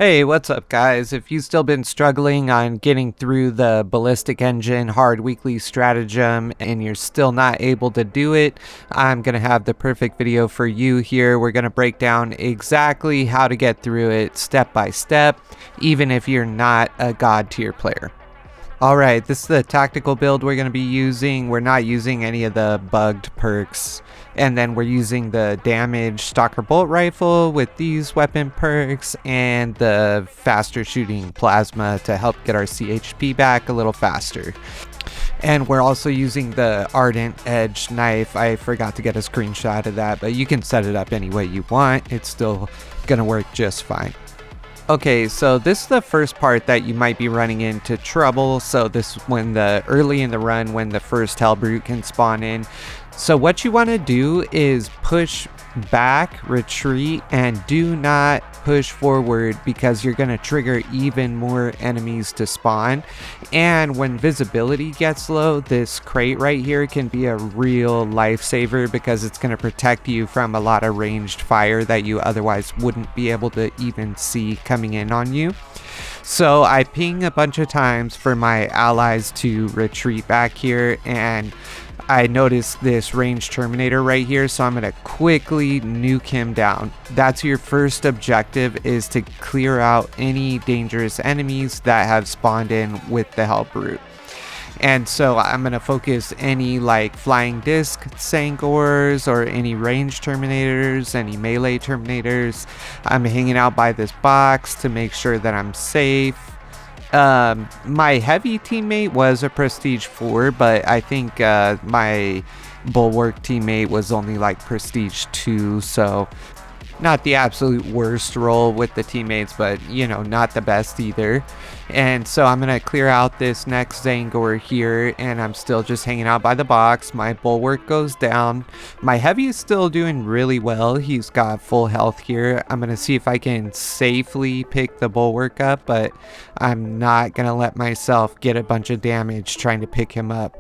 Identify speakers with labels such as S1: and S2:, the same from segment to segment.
S1: Hey, what's up, guys? If you've still been struggling on getting through the Ballistic Engine hard weekly stratagem and you're still not able to do it, I'm going to have the perfect video for you here. We're going to break down exactly how to get through it step by step, even if you're not a god tier player. Alright, this is the tactical build we're going to be using. We're not using any of the bugged perks. And then we're using the damage stalker bolt rifle with these weapon perks and the faster shooting plasma to help get our CHP back a little faster. And we're also using the ardent edge knife. I forgot to get a screenshot of that, but you can set it up any way you want. It's still going to work just fine. Okay, so this is the first part that you might be running into trouble. So this is when early in the run when the first Hellbrute can spawn in. So what you want to do is push back, retreat, and do not push forward because you're going to trigger even more enemies to spawn. And when visibility gets low, this crate right here can be a real lifesaver because it's going to protect you from a lot of ranged fire that you otherwise wouldn't be able to even see coming in on you. So I ping a bunch of times for my allies to retreat back here, and I noticed this ranged Terminator right here, so I'm going to quickly nuke him down. That's your first objective, is to clear out any dangerous enemies that have spawned in with the Hellbrute. And so I'm going to focus any like flying disc Sangors or any ranged Terminators, any melee Terminators. I'm hanging out by this box to make sure that I'm safe. My heavy teammate was a prestige 4, but I think my bulwark teammate was only like prestige 2, so not the absolute worst role with the teammates, but you know, not the best either. And so I'm gonna clear out this next Zangor here, and I'm still just hanging out by the box. My bulwark goes down. My heavy is still doing really well. He's got full health here. I'm gonna see if I can safely pick the bulwark up, but I'm not gonna let myself get a bunch of damage trying to pick him up.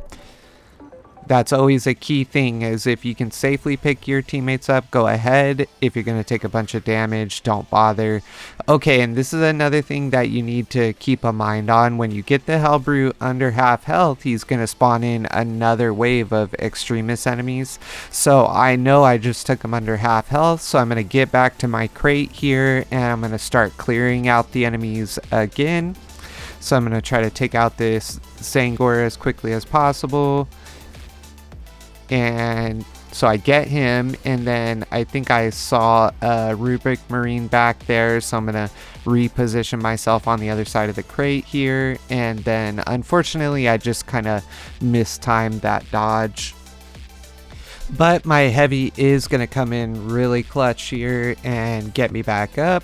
S1: That's always a key thing, is if you can safely pick your teammates up, go ahead. If you're going to take a bunch of damage, don't bother. Okay, and this is another thing that you need to keep a mind on. When you get the Hellbrute under half health, he's going to spawn in another wave of Extremis enemies. So I know I just took him under half health, so I'm going to get back to my crate here, and I'm going to start clearing out the enemies again. So I'm going to try to take out this Sangor as quickly as possible. And so I get him, and then I think I saw a Rubric Marine back there, so I'm going to reposition myself on the other side of the crate here, and then unfortunately I just kind of mistimed that dodge. But my heavy is going to come in really clutch here and get me back up.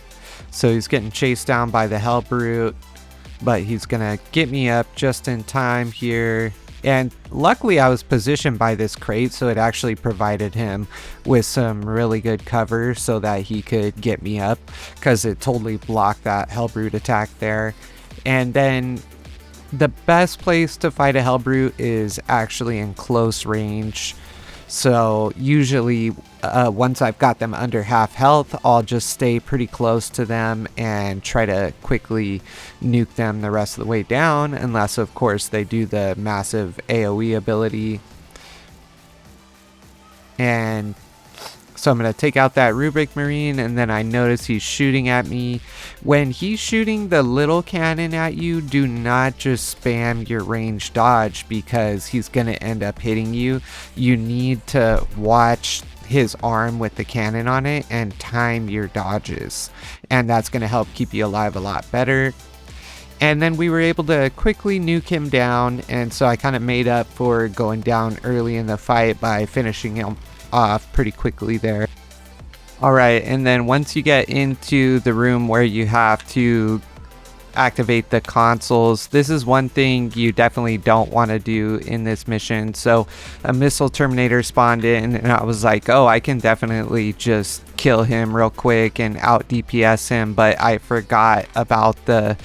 S1: So he's getting chased down by the Hellbrute, but he's going to get me up just in time here. And luckily I was positioned by this crate, so it actually provided him with some really good cover so that he could get me up, because it totally blocked that Hellbrute attack there. And then the best place to fight a Hellbrute is actually in close range. So usually once I've got them under half health, I'll just stay pretty close to them and try to quickly nuke them the rest of the way down, unless of course they do the massive AoE ability. And so I'm going to take out that Rubric Marine, and then I notice he's shooting at me. When he's shooting the little cannon at you, do not just spam your range dodge, because he's going to end up hitting you. You need to watch his arm with the cannon on it and time your dodges, and that's going to help keep you alive a lot better. And then we were able to quickly nuke him down, and so I kind of made up for going down early in the fight by finishing him off pretty quickly there. Alright, and then once you get into the room where you have to activate the consoles, this is one thing you definitely don't want to do in this mission. So a missile Terminator spawned in, and I was like, oh, I can definitely just kill him real quick and out DPS him, but I forgot about the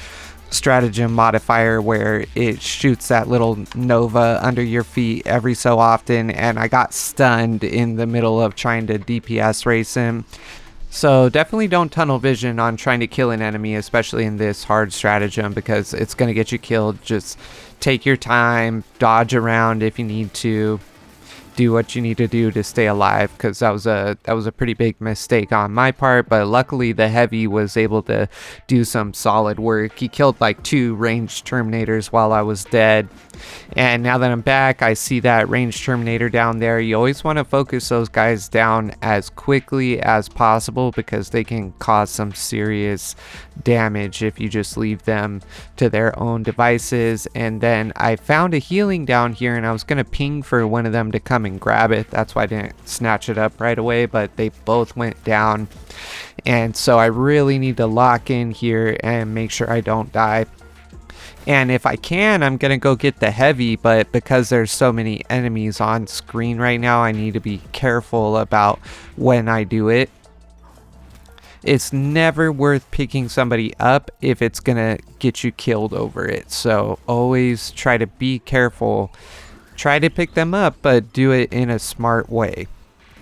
S1: Stratagem modifier where it shoots that little nova under your feet every so often, and I got stunned in the middle of trying to DPS race him. So definitely don't tunnel vision on trying to kill an enemy, especially in this hard stratagem, because it's going to get you killed. Just take your time, dodge around if you need to, do what you need to do to stay alive, because that was a pretty big mistake on my part. But luckily the heavy was able to do some solid work. He killed like 2 ranged terminators while I was dead. And now that I'm back, I see that ranged terminator down there. You always want to focus those guys down as quickly as possible, because they can cause some serious damage if you just leave them to their own devices. And then I found a healing down here, and I was gonna ping for one of them to come and grab it. That's why I didn't snatch it up right away, but they both went down. And so I really need to lock in here and make sure I don't die. And if I can, I'm gonna go get the heavy, but because there's so many enemies on screen right now, I need to be careful about when I do it. It's never worth picking somebody up if it's gonna get you killed over it. So always try to be careful. Try to pick them up, but do it in a smart way.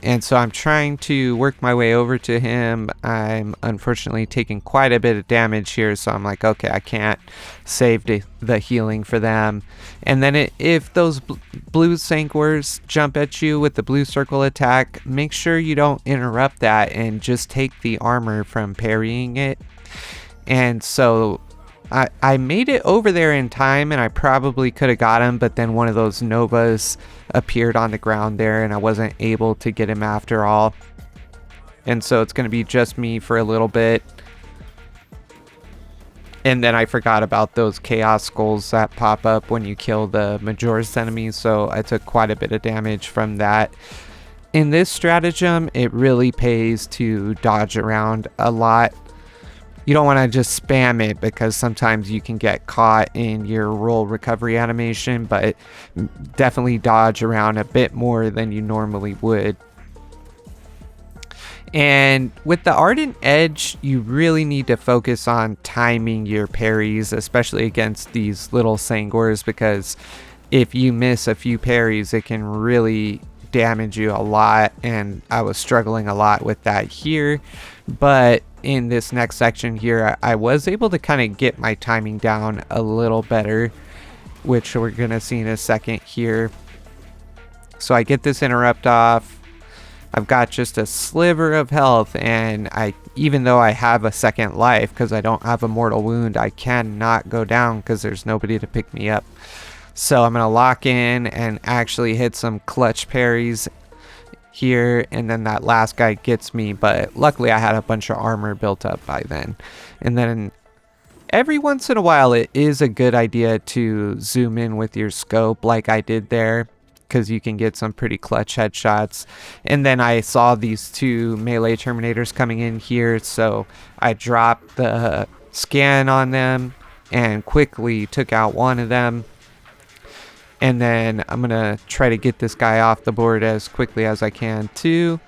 S1: And so I'm trying to work my way over to him. I'm unfortunately taking quite a bit of damage here, so I'm like, okay, I can't save the healing for them. And then if those blue Sanguars jump at you with the blue circle attack, make sure you don't interrupt that and just take the armor from parrying it. And so I made it over there in time, and I probably could have got him, but then one of those Novas appeared on the ground there, and I wasn't able to get him after all. And so it's going to be just me for a little bit. And then I forgot about those Chaos Skulls that pop up when you kill the Majoris enemies, so I took quite a bit of damage from that. In this stratagem, it really pays to dodge around a lot. You don't want to just spam it, because sometimes you can get caught in your roll recovery animation, but definitely dodge around a bit more than you normally would. And with the Ardent Edge, you really need to focus on timing your parries, especially against these little Sanguars, because if you miss a few parries, it can really damage you a lot, and I was struggling a lot with that here. But in this next section here, I was able to kind of get my timing down a little better, which we're gonna see in a second here. So I get this interrupt off. I've got just a sliver of health, and even though I have a second life, because I don't have a mortal wound, I cannot go down because there's nobody to pick me up. So I'm gonna lock in and actually hit some clutch parries here, and then that last guy gets me, but luckily I had a bunch of armor built up by then. And then every once in a while it is a good idea to zoom in with your scope like I did there, because you can get some pretty clutch headshots. And then I saw these 2 melee terminators coming in here, so I dropped the scan on them and quickly took out one of them. And then I'm gonna try to get this guy off the board as quickly as I can too.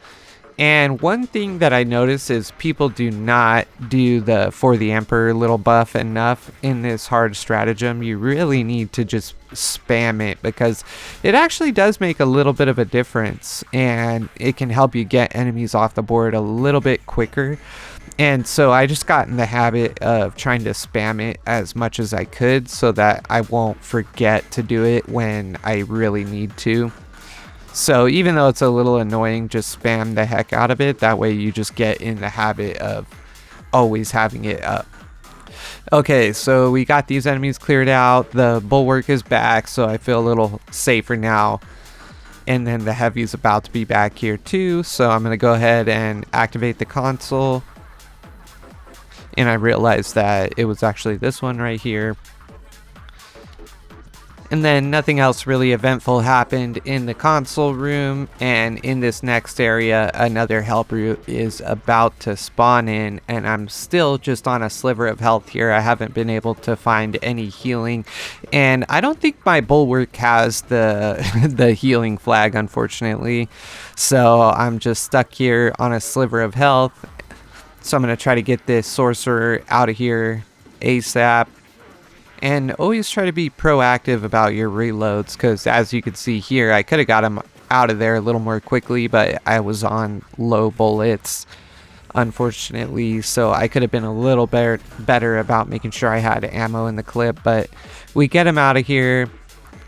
S1: And one thing that I notice is people do not do the For the Emperor little buff enough in this hard stratagem. You really need to just spam it, because it actually does make a little bit of a difference, and it can help you get enemies off the board a little bit quicker. And so I just got in the habit of trying to spam it as much as I could, so that I won't forget to do it when I really need to. So even though it's a little annoying, just spam the heck out of it. That way you just get in the habit of always having it up. Okay, so we got these enemies cleared out. The bulwark is back, so I feel a little safer now. And then the heavy's about to be back here too, so I'm going to go ahead and activate the console. And I realized that it was actually this one right here. And then nothing else really eventful happened in the console room. And in this next area, another Hellbrute is about to spawn in. And I'm still just on a sliver of health here. I haven't been able to find any healing. And I don't think my bulwark has the healing flag, unfortunately. So I'm just stuck here on a sliver of health. So I'm going to try to get this sorcerer out of here ASAP. And always try to be proactive about your reloads, because as you can see here, I could have got him out of there a little more quickly, but I was on low bullets. unfortunately, so I could have been a little better about making sure I had ammo in the clip. But we get him out of here,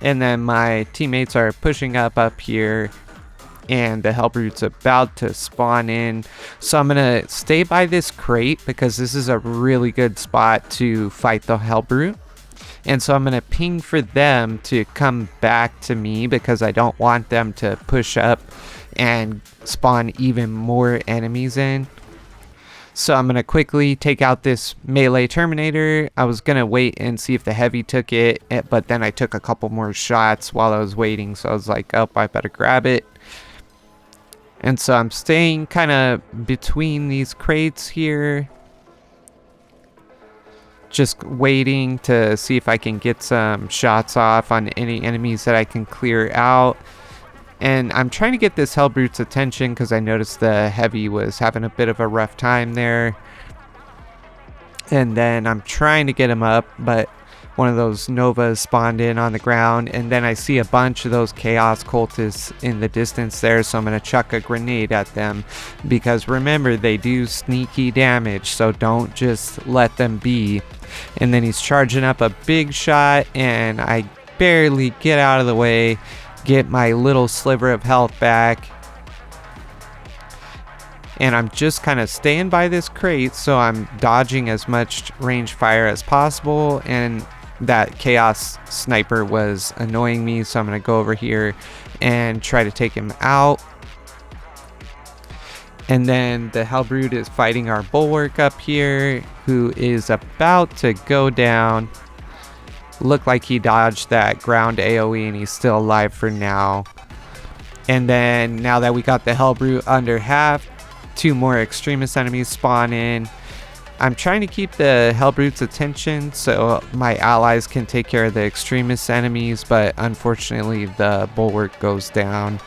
S1: and then my teammates are pushing up here, and the Hellbrute's about to spawn in. So I'm gonna stay by this crate because this is a really good spot to fight the Hellbrute. And so I'm gonna ping for them to come back to me because I don't want them to push up and spawn even more enemies in. So I'm gonna quickly take out this melee Terminator. I was gonna wait and see if the heavy took it, but then I took a couple more shots while I was waiting, so I was like, oh, I better grab it. And so I'm staying kind of between these crates here, just waiting to see if I can get some shots off on any enemies that I can clear out. And I'm trying to get this Hellbrute's attention because I noticed the heavy was having a bit of a rough time there. And then I'm trying to get him up, but one of those Novas spawned in on the ground, and then I see a bunch of those Chaos Cultists in the distance there, so I'm going to chuck a grenade at them, because remember, they do sneaky damage, so don't just let them be. And then he's charging up a big shot, and I barely get out of the way, get my little sliver of health back, and I'm just kind of staying by this crate, so I'm dodging as much range fire as possible. And that Chaos Sniper was annoying me, so I'm going to go over here and try to take him out. And then the Hellbrute is fighting our Bulwark up here, who is about to go down. Looked like he dodged that ground AoE, and he's still alive for now. And then now that we got the Hellbrute under half, 2 more Extremis enemies spawn in. I'm trying to keep the Hellbrute's attention so my allies can take care of the Extremis enemies, but unfortunately the Bulwark goes down.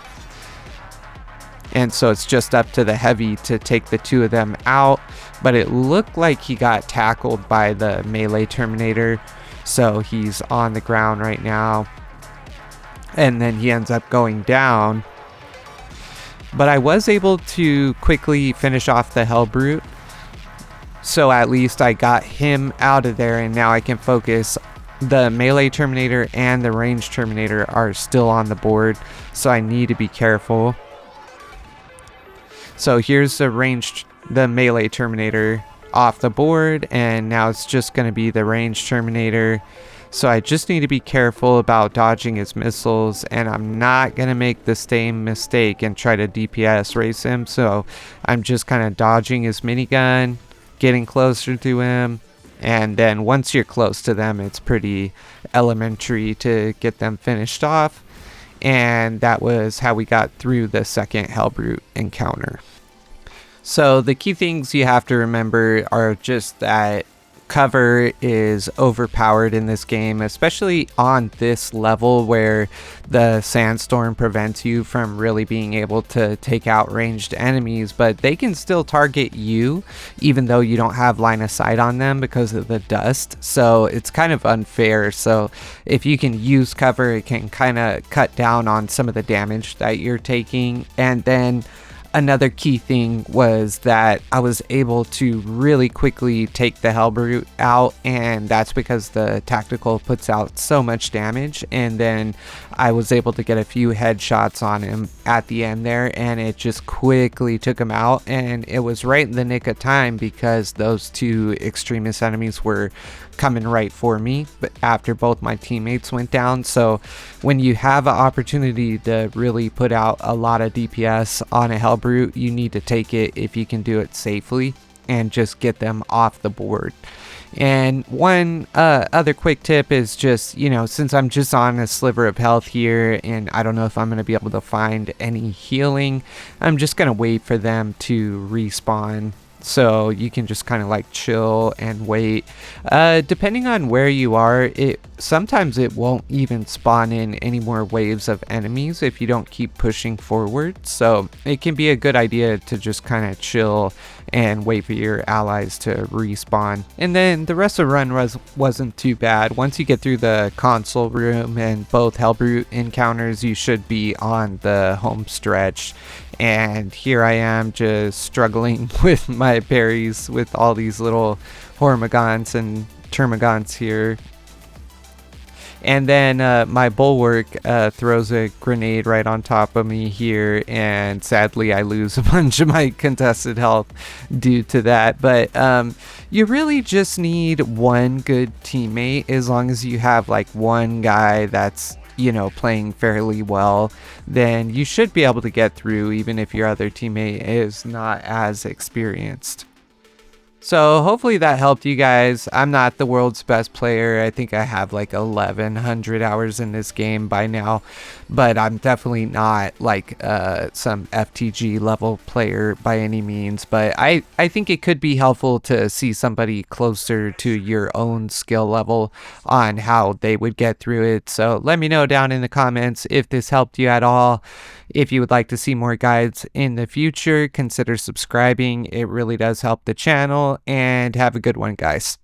S1: And so it's just up to the heavy to take the 2 of them out, but it looked like he got tackled by the melee Terminator, so he's on the ground right now. And then he ends up going down. But I was able to quickly finish off the Hellbrute, so at least I got him out of there, and now I can focus. The melee Terminator and the ranged Terminator are still on the board, so I need to be careful. So here's the melee Terminator off the board, and now it's just going to be the ranged Terminator. So I just need to be careful about dodging his missiles, and I'm not going to make the same mistake and try to DPS race him. So I'm just kind of dodging his minigun, getting closer to him, and then once you're close to them, it's pretty elementary to get them finished off. And that was how we got through the second Hellbrute encounter. So the key things you have to remember are just that cover is overpowered in this game, especially on this level where the sandstorm prevents you from really being able to take out ranged enemies, but they can still target you even though you don't have line of sight on them because of the dust. So it's kind of unfair. So if you can use cover, it can kind of cut down on some of the damage that you're taking. And then another key thing was that I was able to really quickly take the Hellbrute out, and that's because the tactical puts out so much damage. And then I was able to get a few headshots on him at the end there, and it just quickly took him out. And it was right in the nick of time because those 2 Extremis enemies were coming right for me, but after both my teammates went down. So when you have an opportunity to really put out a lot of DPS on a Hellbrute, you need to take it if you can do it safely and just get them off the board. And one other quick tip is just, since I'm just on a sliver of health here and I don't know if I'm going to be able to find any healing, I'm just going to wait for them to respawn. So you can just kind of like chill and wait. Depending on where you are, sometimes it won't even spawn in any more waves of enemies if you don't keep pushing forward. So it can be a good idea to just kind of chill and wait for your allies to respawn. And then the rest of the run wasn't too bad. Once you get through the console room and both Hellbrute encounters, you should be on the home stretch. and here I am just struggling with my parries with all these little Hormigons and Termagants here. And then my bulwark throws a grenade right on top of me here, and sadly I lose a bunch of my contested health due to that. But you really just need one good teammate. As long as you have like one guy that's, you know, playing fairly well, then you should be able to get through even if your other teammate is not as experienced. So hopefully that helped you guys. I'm not the world's best player. I think I have like 1100 hours in this game by now, but I'm definitely not like some FTG level player by any means. But I think it could be helpful to see somebody closer to your own skill level on how they would get through it. So let me know down in the comments if this helped you at all. If you would like to see more guides in the future, consider subscribing. It really does help the channel, and have a good one, guys.